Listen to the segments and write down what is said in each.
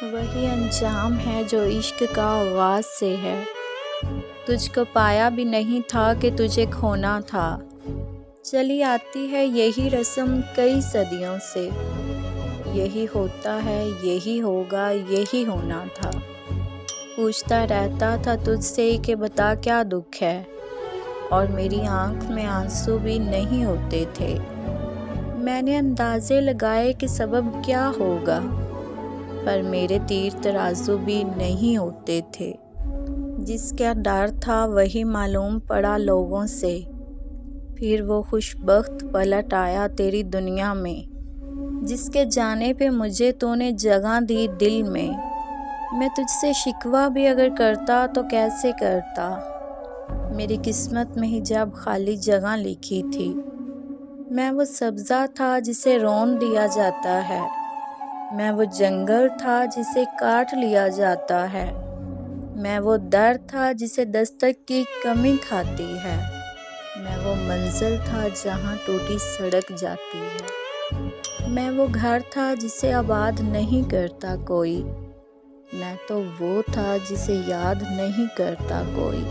वही अंजाम है जो इश्क का आगाज़ से है। तुझको पाया भी नहीं था कि तुझे खोना था। चली आती है यही रस्म कई सदियों से। यही होता है, यही होगा, यही होना था। पूछता रहता था तुझसे कि बता क्या दुख है, और मेरी आँख में आंसू भी नहीं होते थे। मैंने अंदाज़े लगाए कि सबब क्या होगा, पर मेरे तीर तराजू भी नहीं होते थे। जिसका डर था वही मालूम पड़ा लोगों से, फिर वो खुशबख्त पलट आया तेरी दुनिया में। जिसके जाने पे मुझे तूने जगह दी दिल में। मैं तुझसे शिकवा भी अगर करता तो कैसे करता, मेरी किस्मत में ही जब खाली जगह लिखी थी। मैं वो सब्ज़ा था जिसे रौंद दिया जाता है, मैं वो जंगल था जिसे काट लिया जाता है, मैं वो दर था जिसे दस्तक की कमी खाती है, मैं वो मंजिल था जहाँ टूटी सड़क जाती है, मैं वो घर था जिसे आबाद नहीं करता कोई, मैं तो वो था जिसे याद नहीं करता कोई।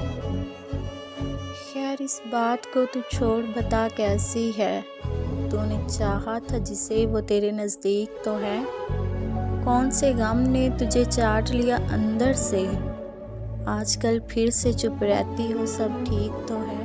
खैर इस बात को तू छोड़, बता कैसी है। तूने चाहा था जिसे वो तेरे नज़दीक तो है। कौन से गम ने तुझे चाट लिया अंदर से, आजकल फिर से चुप रहती हो सब ठीक तो है।